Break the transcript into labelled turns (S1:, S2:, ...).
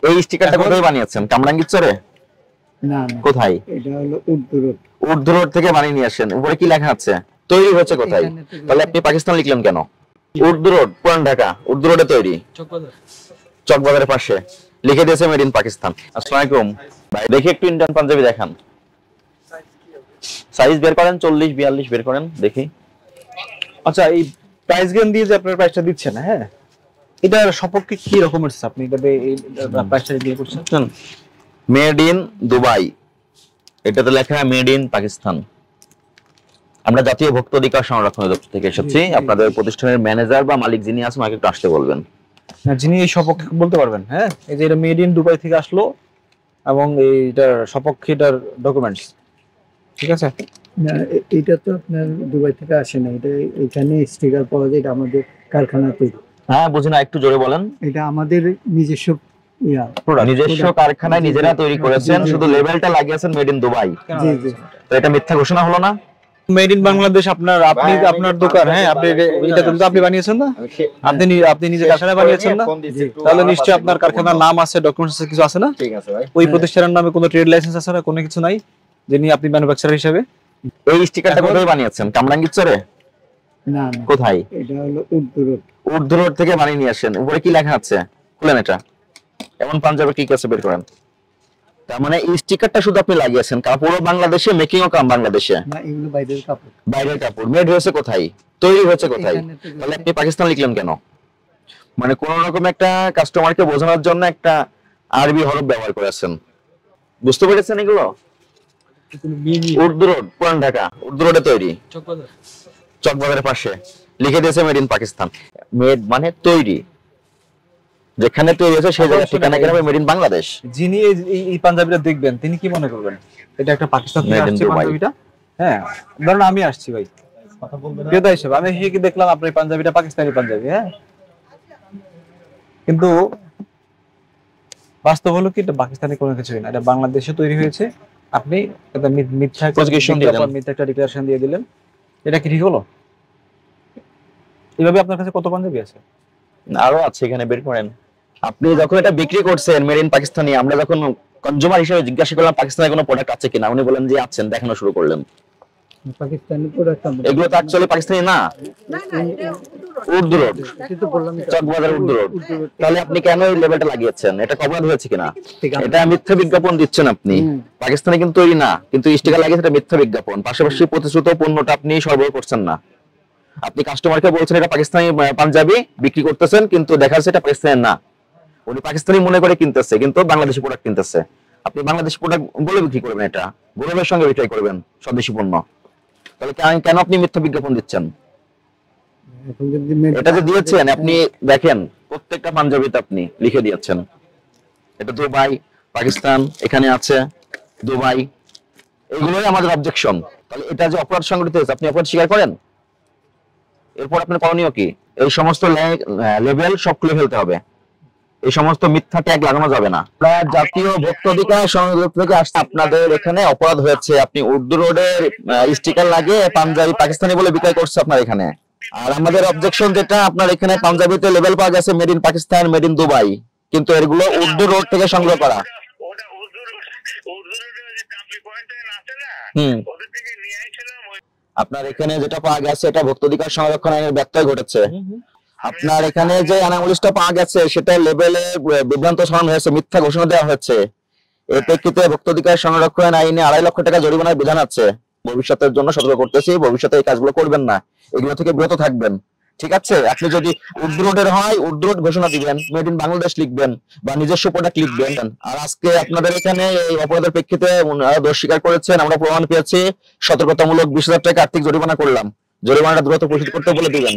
S1: এই স্টিকারটা কোথায় বানিয়েছেন? কামরাঙ্গীরচরে?
S2: না না,
S1: কোথায়?
S2: এটা হলো উর্দু রোড।
S1: উর্দু রোড থেকে বানিয়ে নিয়ে আসেন। উপরে কি লেখা আছে? তৈরি হচ্ছে কোথায়? তাহলে আপনি পাকিস্তান লিখলেন কেন? উর্দু রোড, পুরান ঢাকা, উর্দু রোডে তৈরি, চকবাজারের পাশে লিখে দিয়েছে মেড ইন পাকিস্তান। আসসালামু আলাইকুম ভাই, দেখি একটু ইন্ডিয়ান পাঞ্জাবি দেখান। সাইজ বের করেন, 40-42 বের করেন দেখি।
S3: আচ্ছা, এই প্রাইস গেম দিয়ে যে আপনার প্রাইসটা দিচ্ছেন, হ্যাঁ, এটার সপক্ষে কি রকমের আপনি এটাতে এই প্রাইসটা দিয়ে করছেন?
S1: মেড ইন দুবাই, এটাতে লেখা মেড ইন পাকিস্তান। আমরা জাতীয় ভোক্তা অধিকার সংরক্ষণ দপ্তর থেকে এসেছি। আপনাদের প্রতিষ্ঠানের ম্যানেজার বা মালিক যিনি আছেন আমাকে একটু আসতে বলবেন।
S3: যিনি এই সপক্ষে বলতে পারবেন, হ্যাঁ, এই যে এটা মেড ইন দুবাই থেকে আসলো এবং এইটার সপক্ষে এটার ডকুমেন্টস, ঠিক আছে?
S2: না, এটা তো আপনার দুবাই থেকে আসে না, এটা এখানে স্টিকার পাওয়া যায়, এটা আমাদের কারখানা তৈরি।
S1: হ্যাঁ, বুঝি না, একটু জোরে বলেন।
S2: এটা আমাদের নিজস্ব
S1: নিজস্ব কারখানায় নিজেরা তৈরি করেছেন, শুধু লেবেলটা লাগিয়েছেন মেড ইন দুবাই।
S2: জি জি।
S1: তো এটা মিথ্যা ঘোষণা হলো না?
S3: মেড ইন বাংলাদেশ আপনার দোকান, হ্যাঁ, এটা তো আপনি বানিয়েছেন না? আপনি নিজে কারখানায় বানিয়েছেন না? তাহলে নিশ্চয়ই আপনার কারখানার নাম আছে, ডকুমেন্টস আছে, কিছু আছে না?
S1: ঠিক আছে ভাই।
S3: ওই প্রতিষ্ঠানের নামে কোনো ট্রেড লাইসেন্স আছে না? কোনো কিছু নাই যিনি আপনি ম্যানুফ্যাকচারার হিসেবে?
S1: এই স্টিকারটা কোথায় বানিয়েছেন? কামরাঙ্গীরচরে?
S2: না না,
S1: কোথায়?
S2: এটা হলো উর্দু রোড।
S1: উর্দু রোড থেকে বানিয়ে নিয়ে আসেন। উপরে কি লেখা আছে? খুলেন এটা। এমন পাঞ্জাবে কি আছে বের করেন। তার মানে এই স্টিকারটা শুধু আপনি লাগিয়েছেন, কাপড়ও বাংলাদেশে, মেকিং ও কাম বাংলাদেশে।
S2: না, এগুলো বাইরের কাপড়।
S1: বাইরের কাপড়। মেড হয়েছে কোথায়? তৈরি হয়েছে কোথায়? তাহলে আপনি পাকিস্তান লিখলেন কেন? মানে কোন রকম একটা কাস্টমারকে বোঝানোর জন্য একটা আরবি হরফ ব্যবহার করেছেন। বুঝতে পেরেছেন এগুলো? উর্দু রোড, পুরান ঢাকা, উর্দু রোডে তৈরি, চকবাজারের পাশে লিখে দিয়েছে মেড ইন পাকিস্তান। মেড মানে তৈরি, যেখানে তৈরি হয়েছে সেই জায়গার ঠিকানা কেন মেড ইন বাংলাদেশ।
S3: যিনি এই পাঞ্জাবিটা দেখবেন তিনি কি মনে করবেন? এটা একটা পাকিস্তান থেকে
S1: Made in
S3: আসছে
S1: Dubai।
S3: পাঞ্জাবিটা, হ্যাঁ। ধরুন আমি আসছি ভাই, কথা বলবেন ক্রেতা হিসেবে, আমি কি দেখলাম আপনার এই পাঞ্জাবিটা পাকিস্তানি পাঞ্জাবি, হ্যাঁ, কিন্তু বাস্তব হলো কি এটা পাকিস্তানি কোনো কিছুই না, এটা বাংলাদেশে তৈরি হয়েছে। আপনি এটা মিথ্যা একটা ডিক্লারেশন দিয়ে দিলেন, এটা কি ঠিক হলো? এইভাবে আপনার কাছে কত পাঞ্জাবি আছে?
S1: আরো আছে, এখানে বের করেন। আপনি যখন এটা বিক্রি করছেন মেড ইন পাকিস্তানি, আমরা যখন কনজিউমার হিসেবে জিজ্ঞাসা করলাম পাকিস্তানের কোনো প্রোডাক্ট আছে কিনা, উনি বলেন যে আছেন, দেখানো শুরু করলেন।
S2: পাকিস্তানি প্রোডাক্ট।
S1: এগুলো তো অ্যাকচুয়ালি পাকিস্তানি না, উর্দু রোড,
S2: কিন্তু বললাম
S1: চকবাজার উর্দু রোড। তাহলে আপনি কেন এই লেবেলটা লাগিয়েছেন? এটা অপরাধ হয়েছে কিনা? এটা মিথ্যা বিজ্ঞাপন দিচ্ছেন আপনি। পাকিস্তানি কিন্তু তৈরি না, কিন্তু স্টিকার লাগিয়েছে, এটা মিথ্যা বিজ্ঞাপন। পাশাপাশি প্রতিশ্রুত পণ্যটা আপনি সরবরাহ করছেন না। আপনি কাস্টমারকে বলছেন এটা পাকিস্তানি পাঞ্জাবি বিক্রি করতেছেন, কিন্তু দেখা যাচ্ছে এটা পাকিস্তানি না। উনি পাকিস্তানি মনে করে কিনতেছে, কিন্তু বাংলাদেশি প্রোডাক্ট কিনতেছে। আপনি বাংলাদেশি প্রোডাক্ট বলে বিক্রি করবেন, এটা গৌরবের সঙ্গে বিক্রি করবেন স্বদেশি পণ্য। তাহলে কেন আপনি মিথ্যা বিজ্ঞাপন দিচ্ছেন? এটা যে দিয়েছেন আপনি দেখেন, প্রত্যেকটা পাঞ্জাবিতে আপনি লিখে দিয়েছেন এটা দুবাই, পাকিস্তান, এখানে আছে দুবাই। এগুলোই আমাদের অবজেকশন। তাহলে এটা যে অপরাধ সংগঠিত হয়েছে, আপনি অপরাধ স্বীকার করেন। এরপর আপনার করণীয় কি? এই সমস্ত লেভেল সব খুলে ফেলতে হবে, এই সমস্ত মিথ্যা ট্যাগ লাগানো যাবে না। জাতীয় ভোক্তা অধিকার সংরক্ষণ থেকে আসছে, আপনাদের এখানে অপরাধ হয়েছে। আপনি উর্দু রোডের স্টিকার লাগিয়ে পাঞ্জাবি পাকিস্তানি বলে বিক্রয় করছে আপনার এখানে। আর আমাদের অবজেকশন যেটা, আপনার এখানে পাঞ্জাবিতে লেবেল পাওয়া গেছে made in Pakistan, made in Dubai, কিন্তু এগুলো উর্দু রোড থেকে সংগ্রহ করা। আপনার এখানে যেটা পাওয়া গেছে এটা ভোক্তা অধিকার সংরক্ষণ আইনের ব্যত্যয় ঘটেছে। আপনার এখানে যে অ্যানামলিসটা পাওয়া গেছে সেটা লেবেলে বিভ্রান্ত ছড়ানো হয়েছে, মিথ্যা ঘোষণা দেওয়া হয়েছে। এর প্রেক্ষিতে ভোক্তা অধিকার সংরক্ষণ আইনে 2.5 লক্ষ টাকা জরিমানার বিধান আছে। ভবিষ্যতের জন্য সতর্ক করতেছি, ভবিষ্যতে এই কাজগুলো করবেন না, এগুলো থেকে বিরত থাকবেন, ঠিক আছে? আপনি যদি উর্দু রোডের হয় উর্দু রোড ঘোষণা দিবেন, মেড ইন বাংলাদেশ লিখবেন বা নিজস্ব প্রোডাক্ট লিখবেন। আর আজকে আপনাদের এখানে এই অপরাধের প্রেক্ষিতে দোষ স্বীকার করেছেন, আমরা প্রমাণ পেয়েছি, সতর্কতামূলক 20,000 টাকা আর্থিক জরিমানা করলাম। জরিমানাটা দ্রুত পরিশোধ করতে বলে দিবেন।